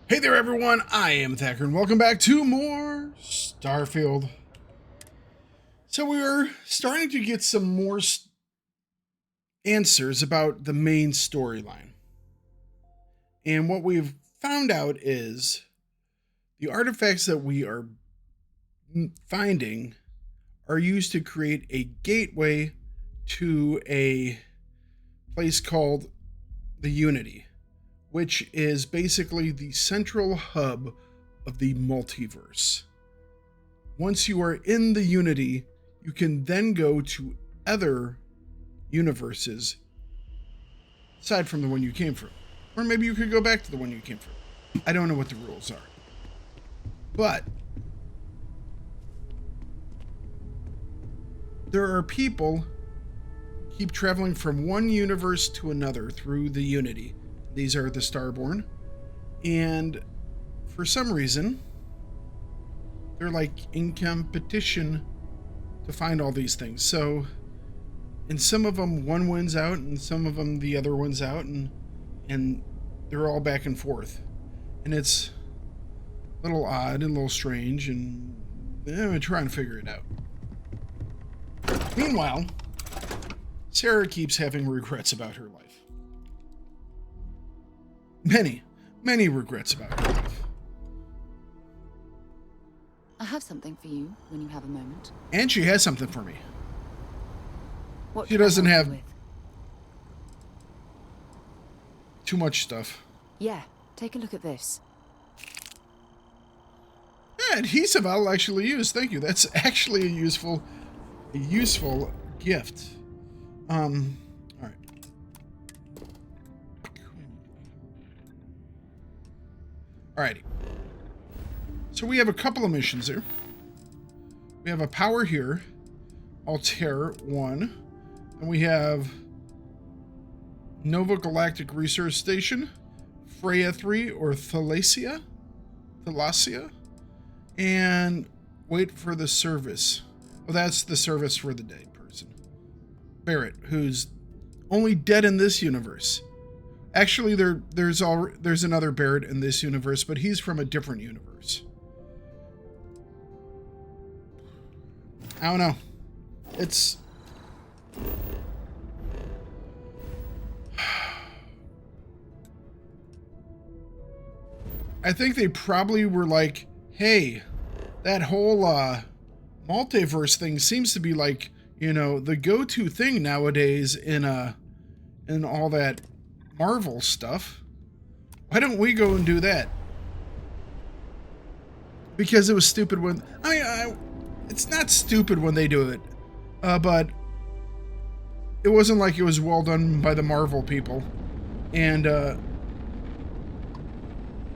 Hey there everyone, I am Thakard and welcome back to more Starfield. So we are starting to get some more answers about the main storyline. And what we've found out is the artifacts that we are finding are used to create a gateway to a place called the Unity, which is basically the central hub of the multiverse. Once you are in the Unity, you can then go to other universes aside from the one you came from. Or maybe you could go back to the one you came from. I don't know what the rules are. But there are people who keep traveling from one universe to another through the Unity. These are the Starborn. And for some reason, they're like in competition to find all these things. So in some of them, one wins out, and some of them, the other wins out, and they're all back and forth. And it's a little odd and a little strange, and I'm trying to figure it out. Meanwhile, Sarah keeps having regrets about her life. Many regrets about her life. I have something for you when you have a moment. And she has something for me. What She can I doesn't help have you with? too much stuff. Yeah, take a look at this. Yeah, adhesive I'll actually use. Thank you. That's actually a useful gift. All right. Alrighty. So we have a couple of missions here. We have a power here, Altair 1, and we have Nova Galactic Research Station, Freya 3 or Thalasia, and wait for the service. Oh, that's the service for the day person. Barrett, who's only dead in this universe. Actually, there's another Barrett in this universe, but he's from a different universe. I don't know. It's... I think they probably were like, hey, that whole multiverse thing seems to be like, you know, the go-to thing nowadays in all that Marvel stuff. Why don't we go and do that? Because it was stupid when... it's not stupid when they do it, but it wasn't like it was well done by the Marvel people, and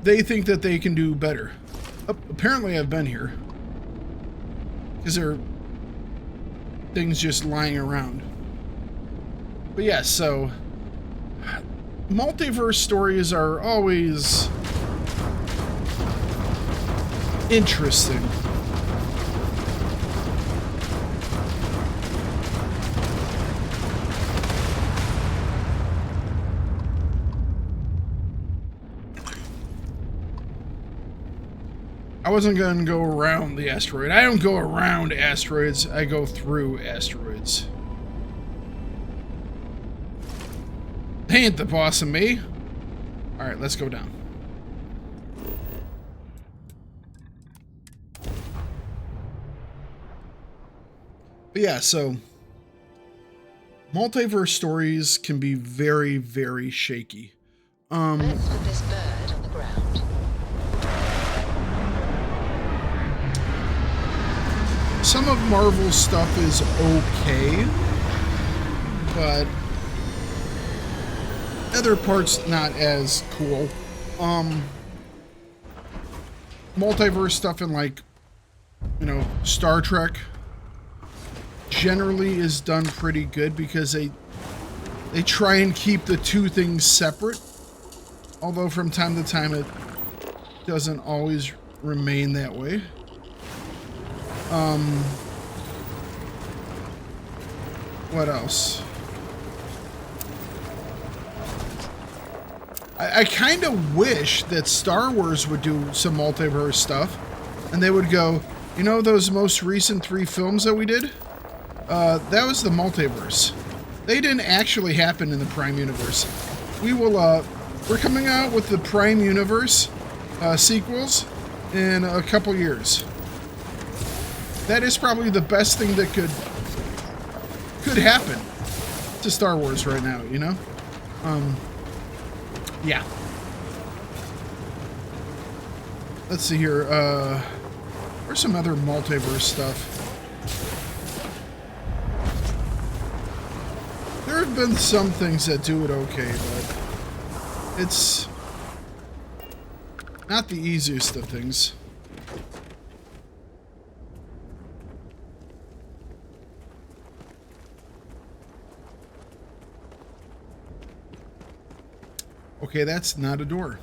they think that they can do better. Apparently I've been here, because there are things just lying around. But yeah, so multiverse stories are always interesting. I wasn't going to go around the asteroid. I don't go around asteroids. I go through asteroids. They ain't the boss of me. Alright, let's go down. But yeah, so multiverse stories can be very, very shaky. Let's put this bird on the ground. Some of Marvel's stuff is okay, but other parts not as cool. Multiverse stuff in, like, you know, Star Trek generally is done pretty good because they try and keep the two things separate, although from time to time it doesn't always remain that way. What else? I kind of wish that Star Wars would do some multiverse stuff, and they would go, you know, those most recent 3 films that we did? That was the multiverse. They didn't actually happen in the Prime Universe. We're coming out with the Prime Universe sequels in a couple years. That is probably the best thing that could happen to Star Wars right now, you know? Yeah. Let's see here. Where's some other multiverse stuff? There have been some things that do it okay, but it's not the easiest of things. Okay, that's not a door.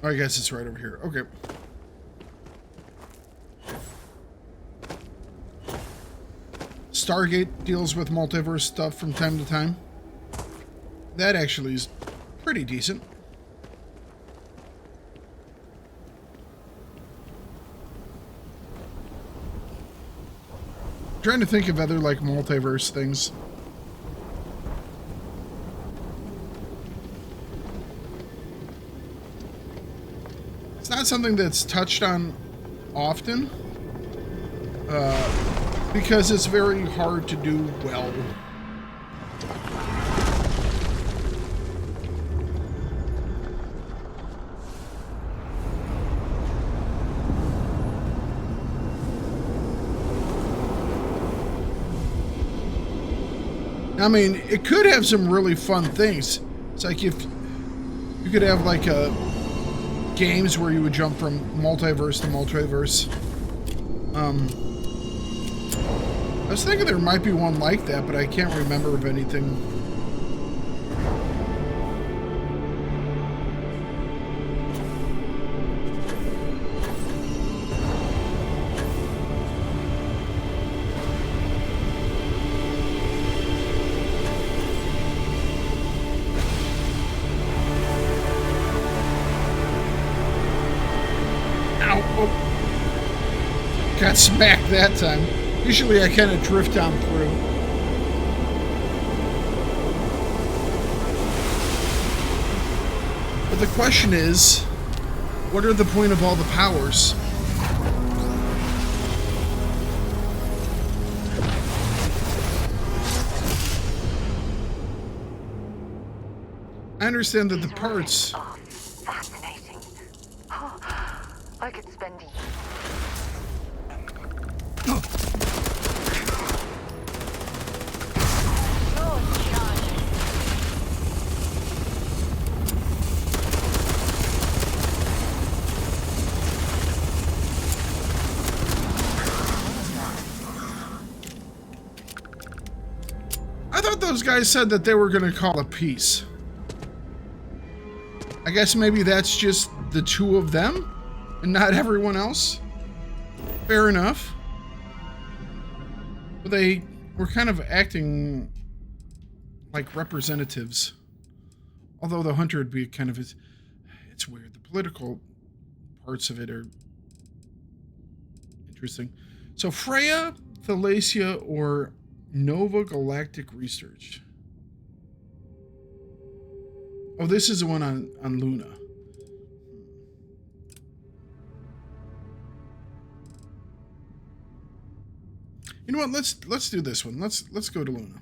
Oh, I guess it's right over here. Okay. Stargate deals with multiverse stuff from time to time. That actually is pretty decent. I'm trying to think of other like multiverse things. It's not something that's touched on often. Because it's very hard to do well. I mean, it could have some really fun things. It's like if you could have like games where you would jump from multiverse to multiverse. I was thinking there might be one like that, but I can't remember of anything. Ow! Oh. Got smacked that time. Usually I kind of drift on through. But the question is, what are the point of all the powers? I understand that the parts... are fascinating. Oh, I could spend those guys said that they were going to call a peace. I guess maybe that's just the 2 of them and not everyone else. Fair enough. But they were kind of acting like representatives. Although the hunter would be kind of... It's weird. The political parts of it are interesting. So Freya, Thalacia, or Nova Galactic Research. Oh, this is the one on Luna. You know what? Let's do this one. Let's go to Luna.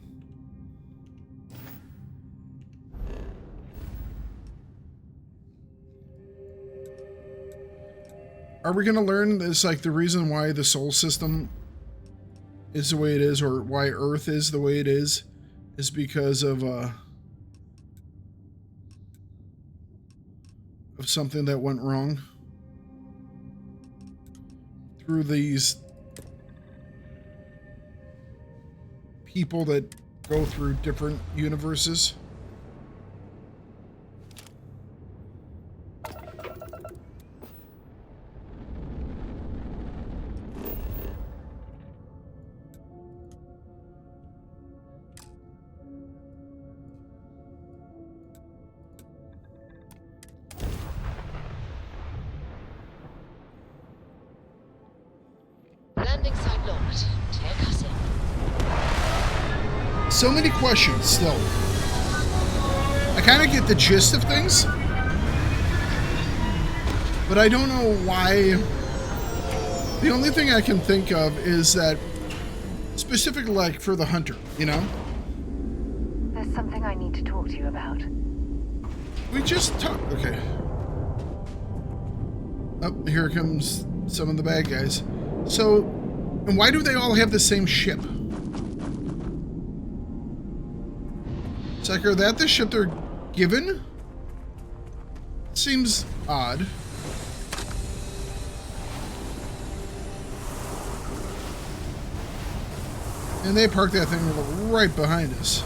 Are we gonna learn this, like the reason why the Sol system is the way it is, or why Earth is the way it is because of something that went wrong through these people that go through different universes? Landing site locked. Take us in. So many questions still. I kind of get the gist of things, but I don't know why. The only thing I can think of is that specifically like for the hunter, you know? There's something I need to talk to you about. We just talked. Okay. Oh, here comes some of the bad guys. So, and why do they all have the same ship? It's like, are that the ship they're given? Seems odd. And they parked that thing right behind us.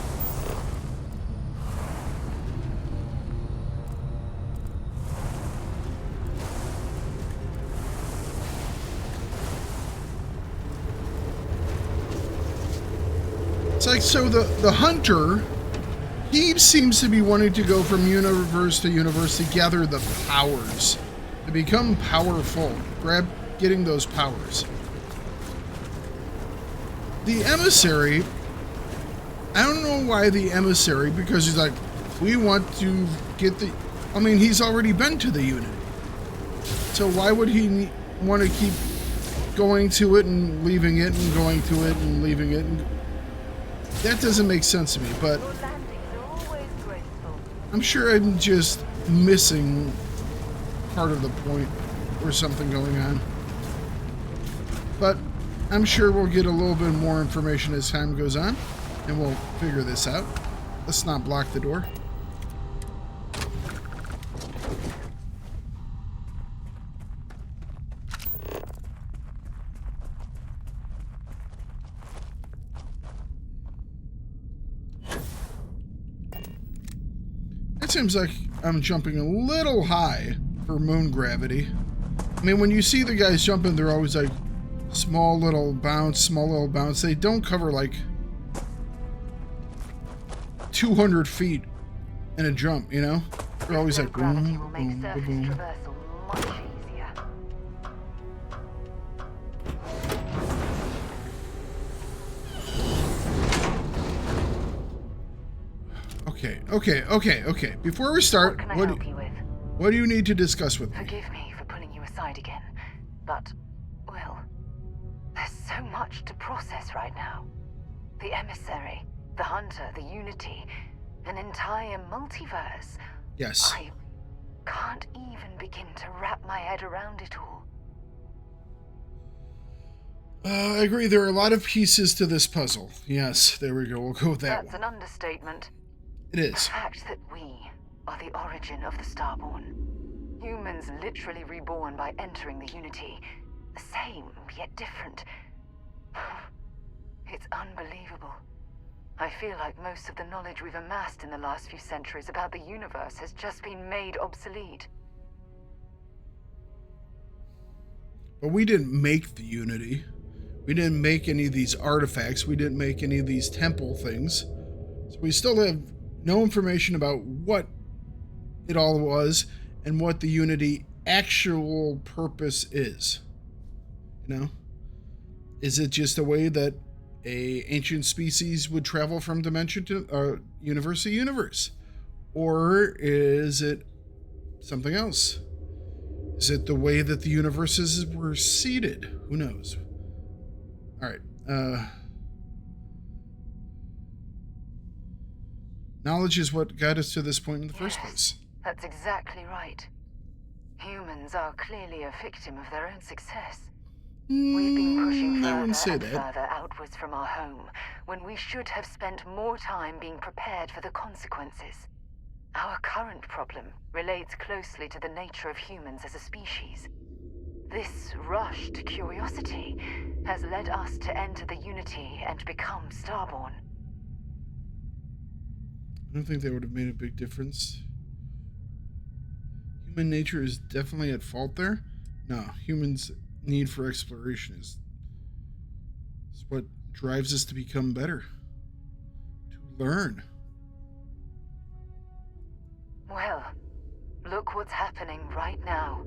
It's like, so the hunter, he seems to be wanting to go from universe to universe to gather the powers, to become powerful, getting those powers. The emissary, I don't know why the emissary, because he's like, we want to get the, I mean, he's already been to the Unity. So why would he want to keep going to it and leaving it and going to it and leaving it? And that doesn't make sense to me, but Your landings are always graceful. I'm sure I'm just missing part of the point or something going on. But I'm sure we'll get a little bit more information as time goes on, and we'll figure this out. Let's not block the door. It seems like I'm jumping a little high for moon gravity. I mean, when you see the guys jumping, they're always like small little bounce. They don't cover like 200 feet in a jump, you know? They're always like boom, Gravity will make boom, surface boom. traversal much easier. Okay. Before we start, What can I what help you with? do you need to discuss with me? Forgive me for pulling you aside again, but, well, there's so much to process right now. The emissary, the hunter, the Unity, an entire multiverse. Yes. I can't even begin to wrap my head around it all. I agree. There are a lot of pieces to this puzzle. Yes, there we go. We'll go with that That's one. an understatement. It The is. fact that we are the origin of the Starborn. Humans literally reborn by entering the Unity. The same, yet different. It's unbelievable. I feel like most of the knowledge we've amassed in the last few centuries about the universe has just been made obsolete. But we didn't make the Unity. We didn't make any of these artifacts. We didn't make any of these temple things. So we still have no information about what it all was and what the Unity actual purpose is. You know? Is it just a way that a ancient species would travel from dimension to universe to universe? Or is it something else? Is it the way that the universes were seeded? Who knows? All right. Knowledge is what got us to this point in the first place. That's exactly right. Humans are clearly a victim of their own success. We've been pushing I wouldn't say further and that. further outwards from our home, when we should have spent more time being prepared for the consequences. Our current problem relates closely to the nature of humans as a species. This rushed curiosity has led us to enter the Unity and become Starborn. I don't think that would have made a big difference. Human nature is definitely at fault there. No, humans' need for exploration is what drives us to become better, to learn. Well, look what's happening right now.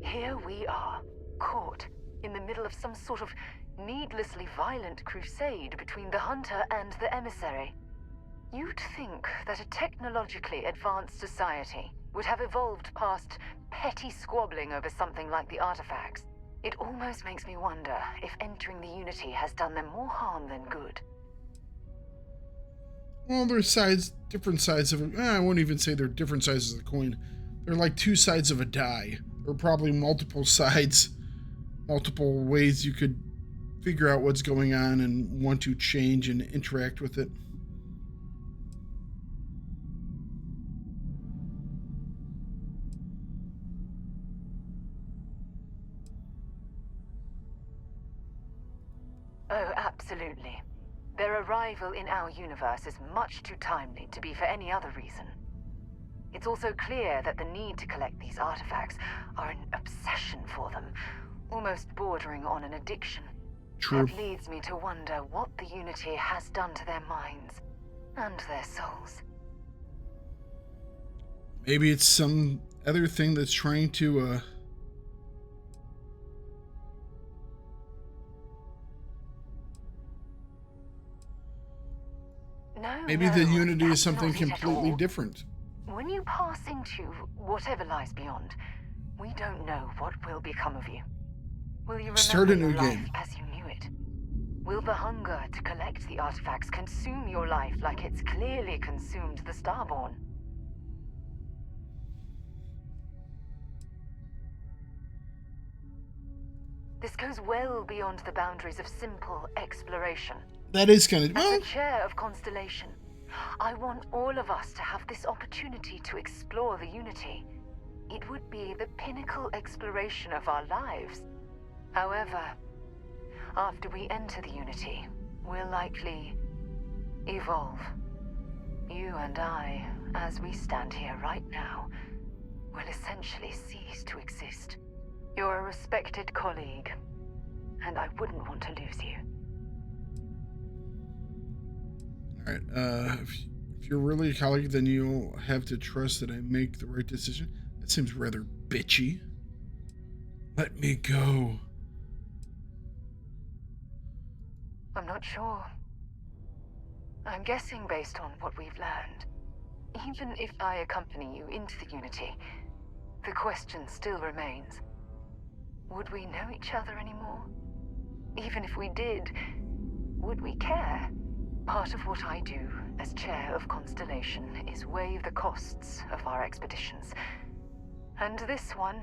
Here we are, caught, in the middle of some sort of needlessly violent crusade between the hunter and the emissary. You'd think that a technologically advanced society would have evolved past petty squabbling over something like the artifacts. It almost makes me wonder if entering the Unity has done them more harm than good. Well, they're different sides of I won't even say they're different sides of the coin. They're like two sides of a die. There are probably multiple sides, multiple ways you could figure out what's going on and want to change and interact with it. Oh, absolutely. Their arrival in our universe is much too timely to be for any other reason. It's also clear that the need to collect these artifacts are an obsession for them, almost bordering on an addiction. True. That leads me to wonder what the Unity has done to their minds and their souls. Maybe it's some other thing that's trying to maybe the Unity is something completely different. When you pass into whatever lies beyond, we don't know what will become of you. Will you Start a remember new your life game. as you knew it? Will the hunger to collect the artifacts consume your life like it's clearly consumed the Starborn? This goes well beyond the boundaries of simple exploration. That is kind of... As Well, the chair of Constellation, I want all of us to have this opportunity to explore the Unity. It would be the pinnacle exploration of our lives. However, after we enter the Unity, we'll likely evolve. You and I, as we stand here right now, will essentially cease to exist. You're a respected colleague, and I wouldn't want to lose you. all right. If you're really a colleague, then you'll have to trust that I make the right decision. That seems rather bitchy. Let me go. I'm not sure. I'm guessing based on what we've learned. Even if I accompany you into the Unity, the question still remains. Would we know each other anymore? Even if we did, would we care? Part of what I do as chair of Constellation is weigh the costs of our expeditions. And this one,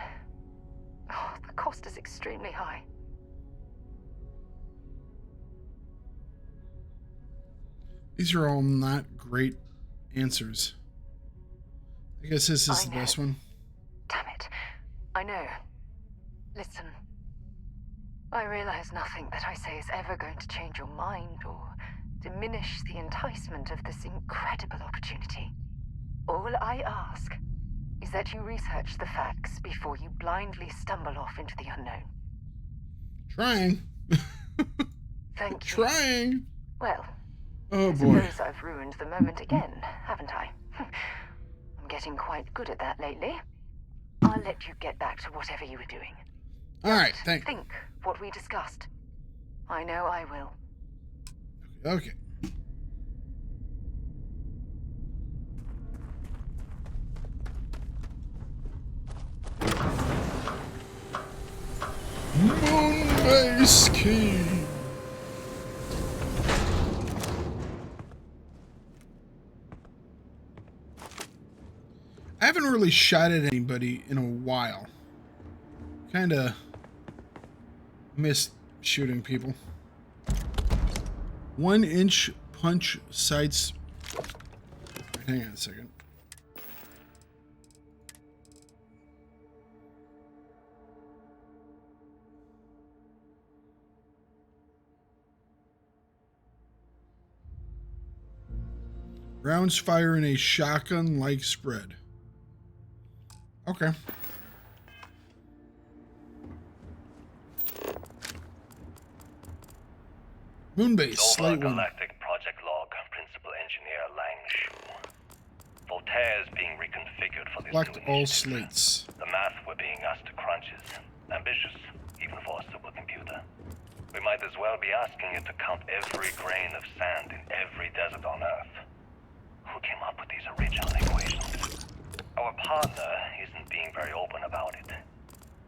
the cost is extremely high. These are all not great answers. I guess this is the best one. Damn it. I know. Listen. I realize nothing that I say is ever going to change your mind or diminish the enticement of this incredible opportunity. All I ask is that you research the facts before you blindly stumble off into the unknown. Trying. Thank you. Trying. Well, Oh I boy. suppose I've ruined the moment again, haven't I? I'm getting quite good at that lately. I'll let you get back to whatever you were doing. All right. Thank. Think what we discussed. I know I will. Okay. Moonbase key. I haven't really shot at anybody in a while. Kinda missed shooting people. 1-inch punch sights. Hang on a second. Rounds fire in a shotgun-like spread. Okay. Moonbase, Silver Slate 1. Galactic Project Log, Principal Engineer Lang Shu. Voltaire is being reconfigured for this Collect new all initiative. slates. The math we're being asked to crunch is ambitious, even for a supercomputer. We might as well be asking it to count every grain of sand in every desert on Earth. Who came up with these original equations? Our partner isn't being very open about it.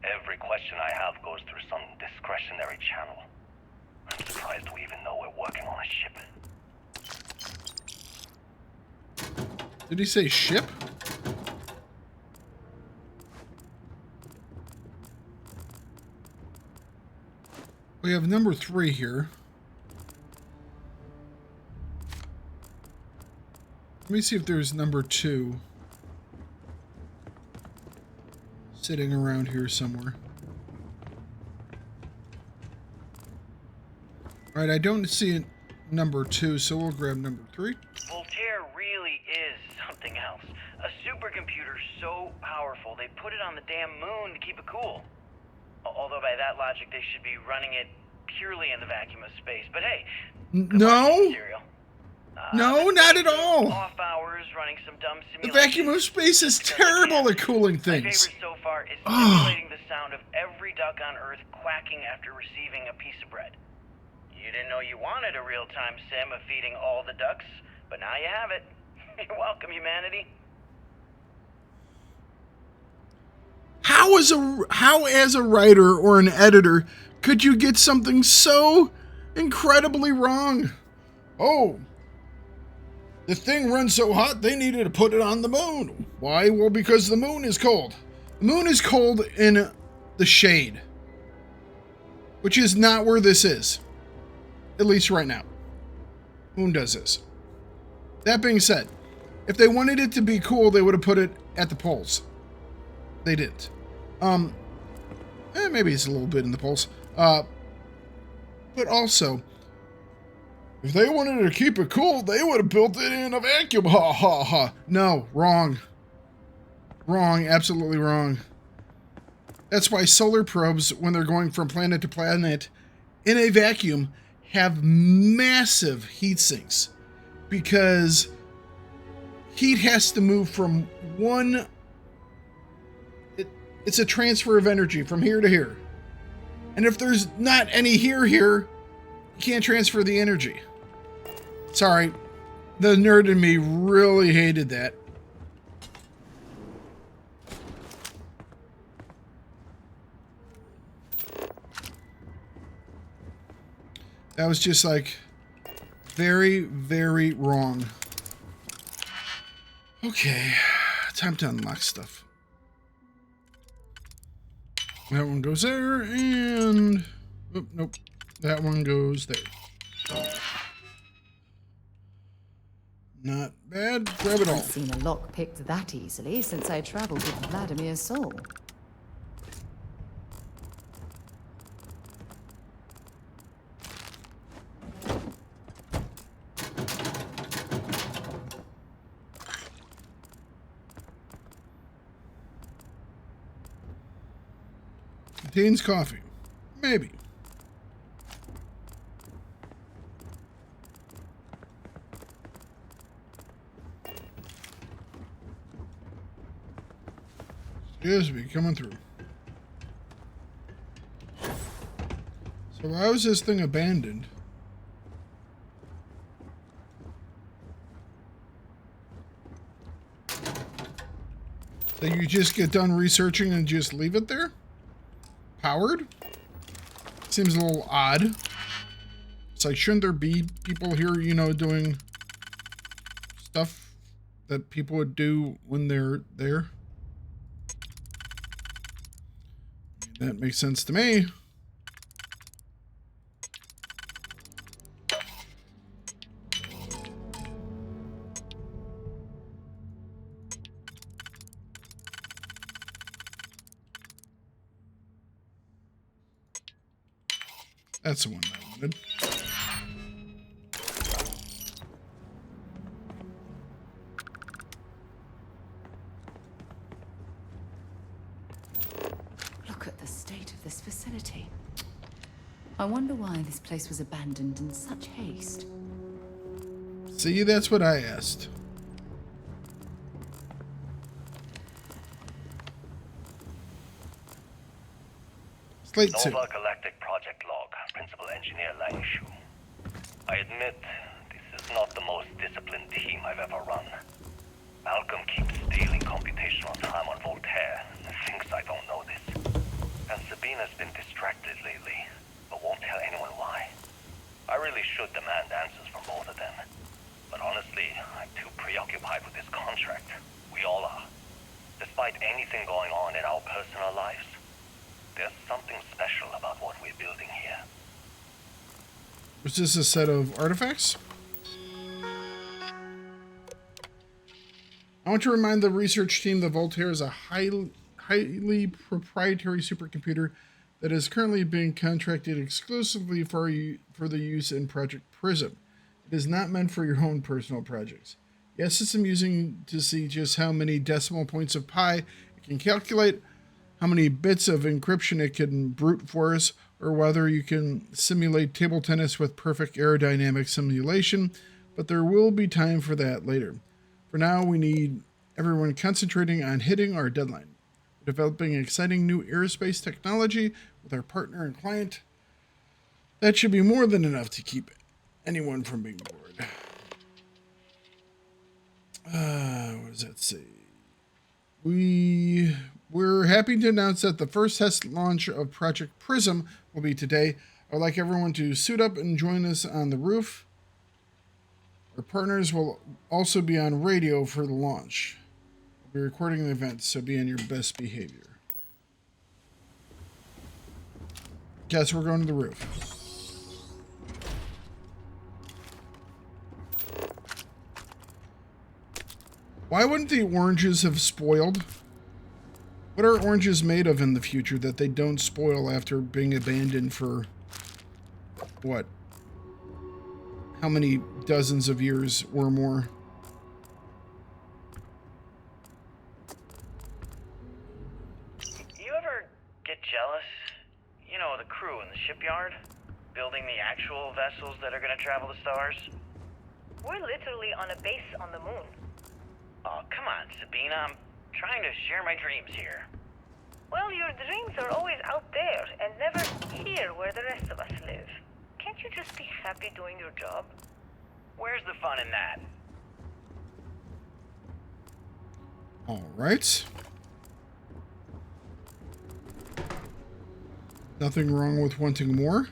Every question I have goes through some discretionary channel. I'm surprised we even know we're working on a ship. Did he say ship? We have number 3 here. Let me see if there's number 2 sitting around here somewhere. All right, I don't see number 2, so we'll grab number 3. Voltaire really is something else. A supercomputer so powerful they put it on the damn moon to keep it cool. Although by that logic they should be running it purely in the vacuum of space. But hey, No, cereal. no, not at all. Off hours running some dumb The simulations. vacuum of space is terrible at cooling My things. favorite so far is simulating the sound of every duck on Earth quacking after receiving a piece of bread. You didn't know you wanted a real-time sim of feeding all the ducks, but now you have it. You're welcome, humanity. How as a writer or an editor could you get something so incredibly wrong? Oh, the thing runs so hot they needed to put it on the moon. Why? Well, because the moon is cold. The moon is cold in the shade, which is not where this is, at least right now. Moon does this. That being said, if they wanted it to be cool, they would have put it at the poles. They didn't. Maybe it's a little bit in the poles. But also, if they wanted to keep it cool, they would have built it in a vacuum. Ha ha ha. No, wrong. Wrong, absolutely wrong. That's why solar probes, when they're going from planet to planet in a vacuum, have massive heat sinks. Because heat has to move from one... It's a transfer of energy from here to here. And if there's not any here, you can't transfer the energy. Sorry, the nerd in me really hated that. That was just like very, very wrong. Okay, time to unlock stuff. That one goes there, and... Oh, nope. That one goes there. Not bad. Grab it all. I've seen a lock picked that easily since I traveled with Vladimir's soul. Contains coffee. Maybe. Excuse me, coming through. So why was this thing abandoned? So you just get done researching and just leave it there? Powered? Seems a little odd. It's like, shouldn't there be people here, you know, doing stuff that people would do when they're there? That makes sense to me. That's the one I wanted. Look at the state of this facility. I wonder why this place was abandoned in such haste. See, that's what I asked. Slate 2. Nova Galactic Project Log, Principal Engineer Langshu. I admit, this is not the most disciplined team I've ever run. Malcolm keeps stealing computational time on Voltaire and thinks I don't know this. And Sabina's been distracted lately, but won't tell anyone why. I really should demand answers from both of them. But honestly, I'm too preoccupied with this contract. We all are. Despite anything going on in our personal lives, there's something special about what we're building here. Was this a set of artifacts? I want to remind the research team that Voltaire is a highly proprietary supercomputer that is currently being contracted exclusively for the use in Project Prism. It is not meant for your own personal projects. Yes, it's amusing to see just how many decimal points of pi it can calculate, how many bits of encryption it can brute force, or whether you can simulate table tennis with perfect aerodynamic simulation, but there will be time for that later. For now, we need everyone concentrating on hitting our deadline. We're developing exciting new aerospace technology with our partner and client. That should be more than enough to keep anyone from being bored. What does that say? We're happy to announce that the first test launch of Project Prism will be today. I would like everyone to suit up and join us on the roof. Our partners will also be on radio for the launch. We'll be recording the event, so be on your best behavior. Guess we're going to the roof. Why wouldn't the oranges have spoiled? What are oranges made of in the future that they don't spoil after being abandoned for, what? How many dozens of years or more? You ever get jealous? You know, the crew in the shipyard? Building the actual vessels that are gonna travel the stars? We're literally on a base on the moon. Oh, come on, Sabina. I'm trying to share my dreams here. Well, your dreams are always out there and never here where the rest of us live. Can't you just be happy doing your job? Where's the fun in that? All right. Nothing wrong with wanting more.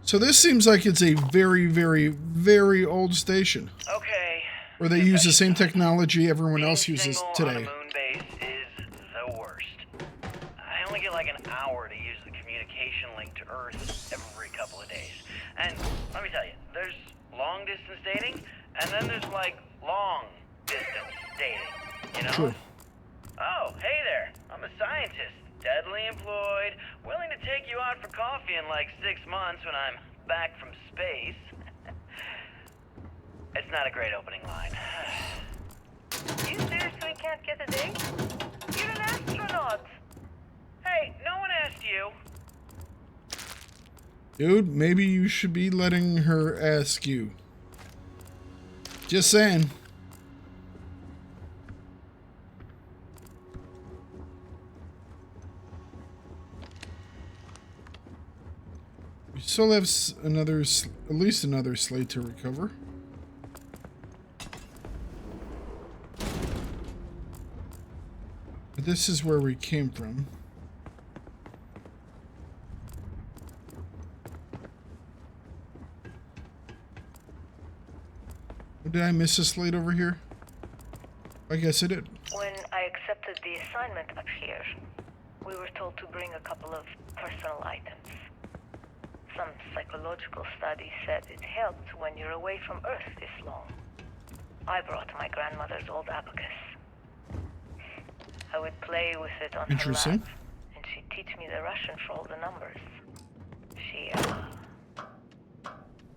So this seems like it's a very, very, very old station. Okay. Where they use the same technology everyone else Being uses single today. on a moon base is the worst. I only get like an hour to use the communication link to Earth every couple of days. And let me tell you, there's long distance dating, and then there's like long distance dating, you know? True. Oh, hey there. I'm a scientist, deadly employed, willing to take you out for coffee in like 6 months when I'm back from space. It's not a great opening line. You seriously can't get a date? You're an astronaut. Hey, no one asked you. Dude, maybe you should be letting her ask you. Just saying. We still have at least another slate to recover. But this is where we came from. Did I miss a slate over here? I guess I did. When I accepted the assignment up here, we were told to bring a couple of personal items. Some psychological study said it helped when you're away from Earth this long. I brought my grandmother's old abacus. I would play with it on her Interesting. lap, and she'd teach me the Russian for all the numbers. She,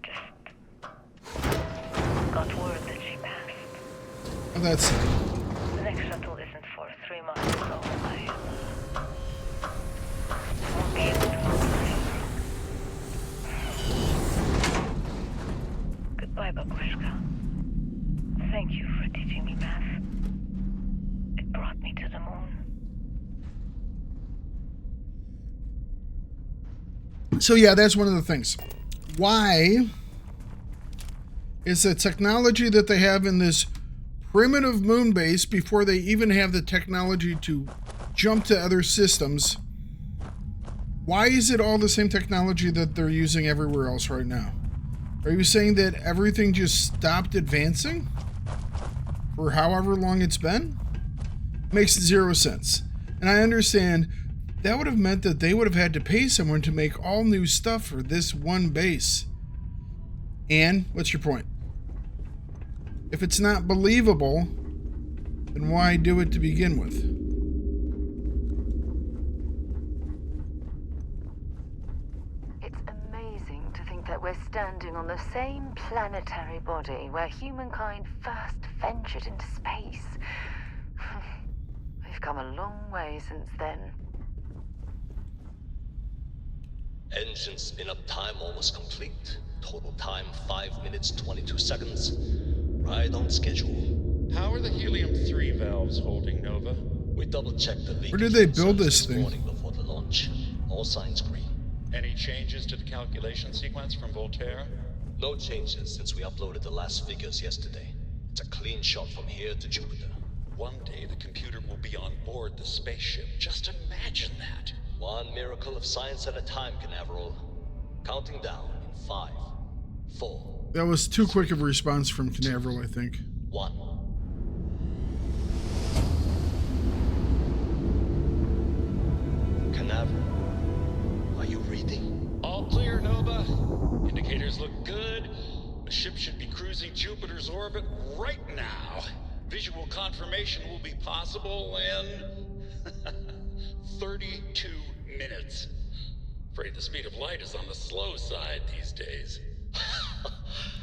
just got word that she passed. Oh, that's The next shuttle isn't for 3 months, so I won't be able to follow her. Goodbye, Babushka. Thank you for teaching me math. It brought me to the moon. So yeah, that's one of the things. Why is the technology that they have in this primitive moon base, before they even have the technology to jump to other systems, why is it all the same technology that they're using everywhere else right now? Are you saying that everything just stopped advancing for however long it's been? Makes zero sense. And I understand that would have meant that they would have had to pay someone to make all new stuff for this one base. And what's your point? If it's not believable, then why do it to begin with? It's amazing to think that we're standing on the same planetary body where humankind first ventured into space. We've come a long way since then. Engine spin-up time almost complete. Total time 5 minutes 22 seconds. Right on schedule. How are the helium-3 valves holding, Nova? We double-checked the leakage. Where did they build this thing? Morning before the launch. All signs green. Any changes to the calculation sequence from Voltaire? No changes since we uploaded the last figures yesterday. It's a clean shot from here to Jupiter. One day the computer will be on board the spaceship. Just imagine that. One miracle of science at a time, Canaveral. Counting down in 5, 4. That was too quick of a response from Canaveral, I think. 1. Canaveral, are you reading? All clear, Nova. Indicators look good. The ship should be cruising Jupiter's orbit right now. Visual confirmation will be possible in 32 minutes. Afraid the speed of light is on the slow side these days.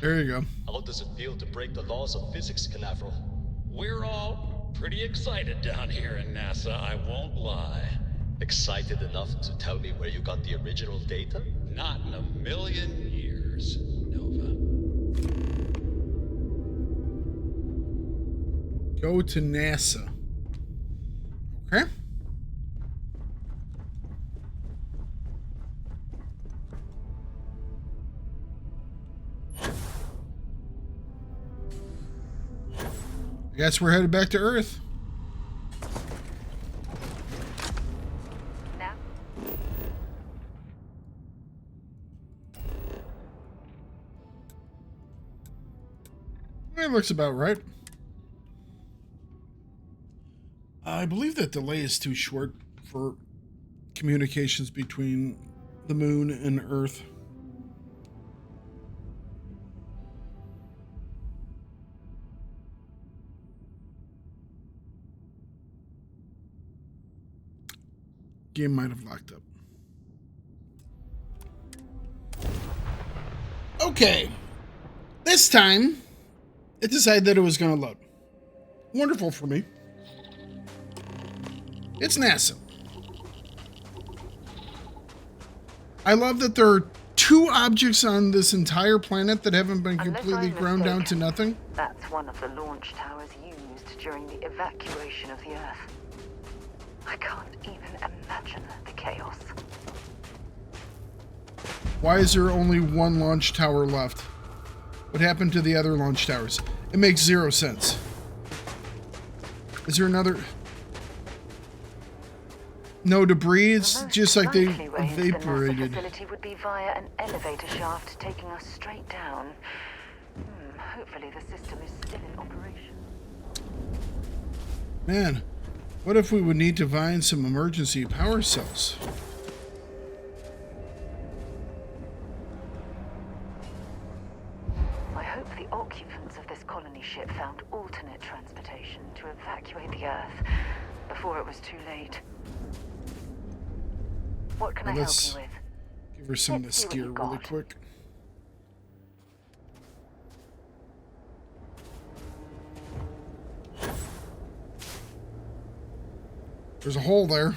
There you go. How does it feel to break the laws of physics, Canaveral? We're all pretty excited down here in NASA, I won't lie. Excited enough to tell me where you got the original data? Not in a million years, Nova. Go to NASA. Okay. I guess we're headed back to Earth. Now, It looks about right. I believe that delay is too short for communications between the moon and Earth. Game might have locked up. Okay. This time, it decided that it was going to load. Wonderful for me. It's NASA. I love that there are 2 objects on this entire planet that haven't been Unless completely I'm ground down to mistaken, nothing. that's one of the launch towers used during the evacuation of the Earth. I can't even imagine the chaos. Why is there only one launch tower left? What happened to the other launch towers? It makes 0 sense. Is there another? No debris? It's The most just like they likely way into the NASA evaporated. facility would be via an elevator shaft taking us straight down. Hopefully the system is still in operation. Man, what if we would need to find some emergency power cells? I hope the occupants of this colony ship found alternate transportation to evacuate the Earth before it was too late. What can I help Let's you with? give her some of Let's this see what gear you really got. quick. There's a hole there.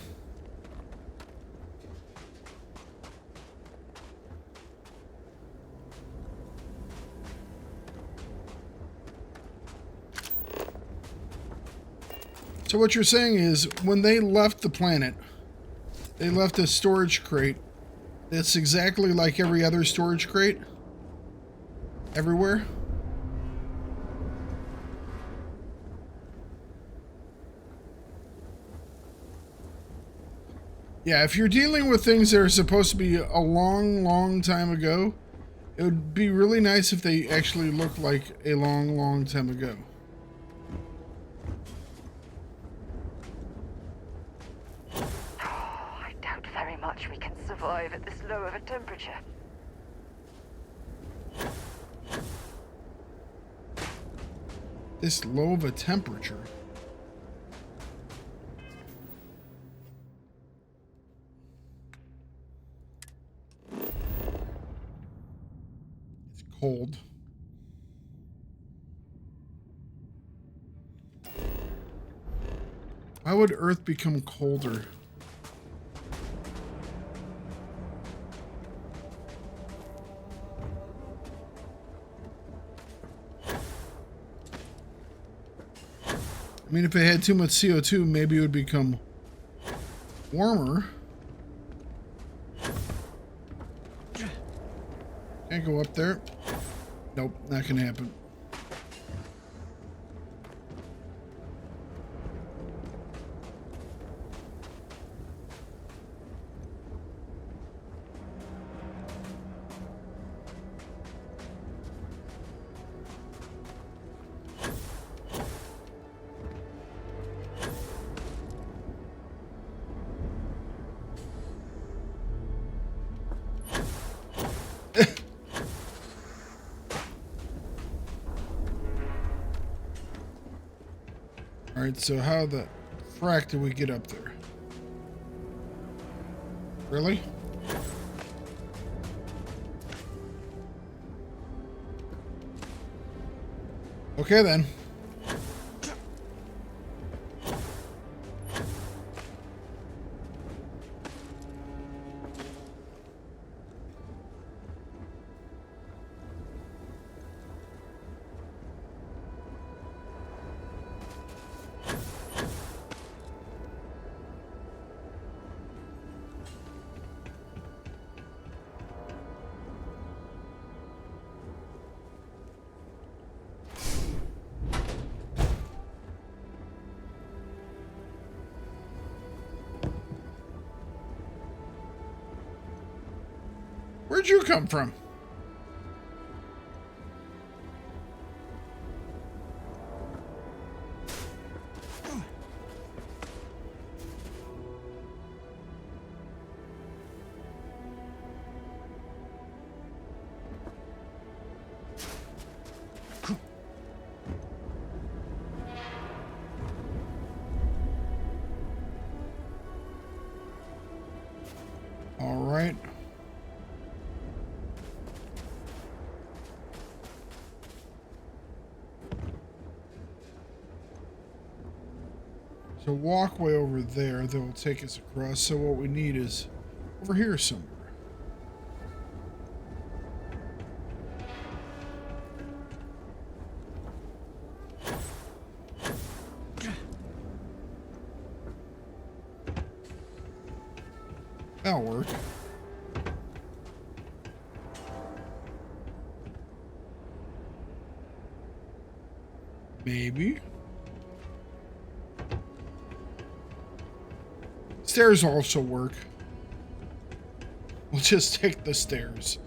So what you're saying is, when they left the planet, they left a storage crate It's exactly like every other storage crate. Everywhere. Yeah, if you're dealing with things that are supposed to be a long, long time ago, it would be really nice if they actually looked like a long, long time ago. I doubt very much we can survive at this low of a temperature. This low of a temperature. It's cold. Why would Earth become colder? I mean, if it had too much CO2, maybe it would become warmer. Can't go up there. Nope, not gonna happen. Alright, so how the frack did we get up there? Really? Okay then. Where'd you come from? All right. So walkway over there that will take us across. So what we need is over here somewhere. That'll work. Maybe. Stairs also work. We'll just take the stairs.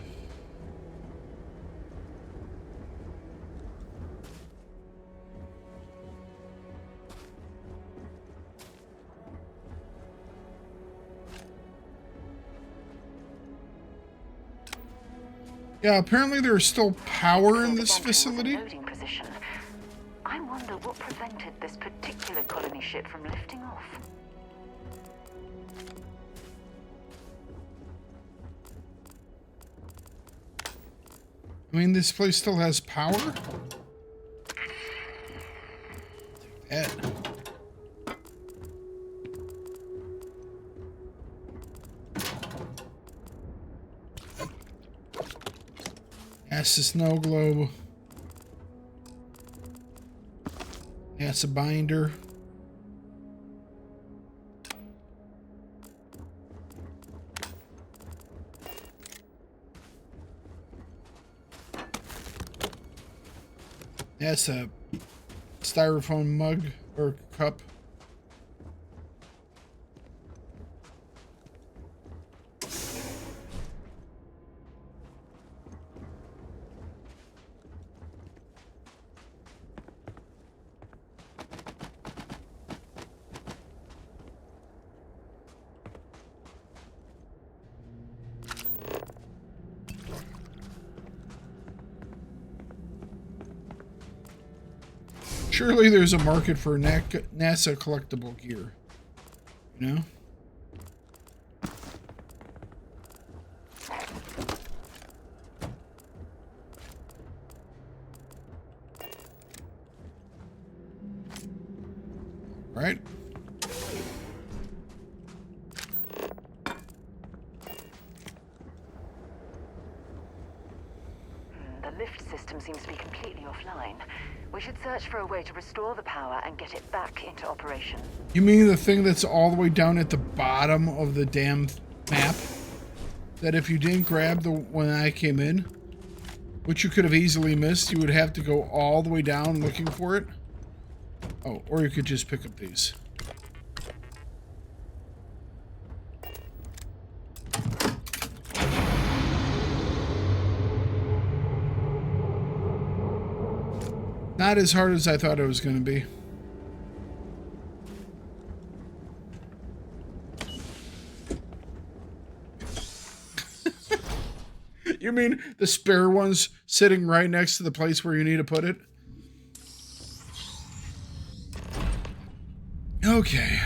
Yeah, apparently there's still power in this facility. Loading position. I wonder what prevented this particular colony ship from lifting off. I mean, this place still has power? Take that. That's the snow globe. That's a binder. That's a styrofoam mug or cup. Surely there's a market for NASA collectible gear, you know? Right? The lift system seems to be completely offline. We should search for a way to restore the power and get it back into operation. You mean the thing that's all the way down at the bottom of the damn map? That if you didn't grab the when I came in, which you could have easily missed, you would have to go all the way down looking for it? Oh, or you could just pick up these. Not as hard as I thought it was going to be. You mean the spare one's sitting right next to the place where you need to put it? Okay.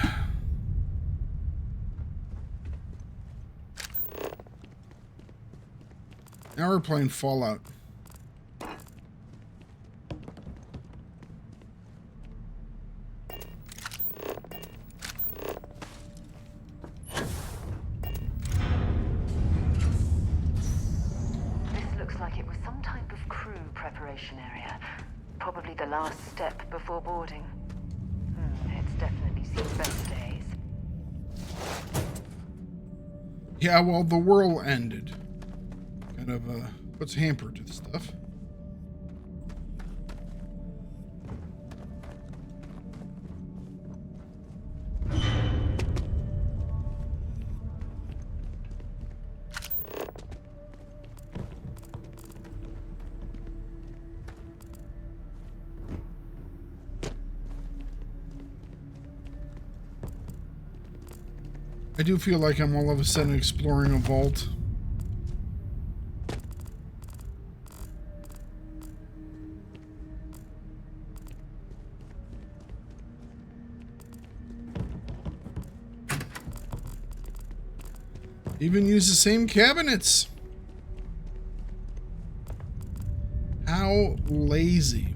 Now we're playing Fallout. Area. Probably the last step before boarding. It's definitely seen better days. Yeah, well, the world ended. Kind of puts a hamper to the stuff. I do feel like I'm all of a sudden exploring a vault. Even use the same cabinets. How lazy.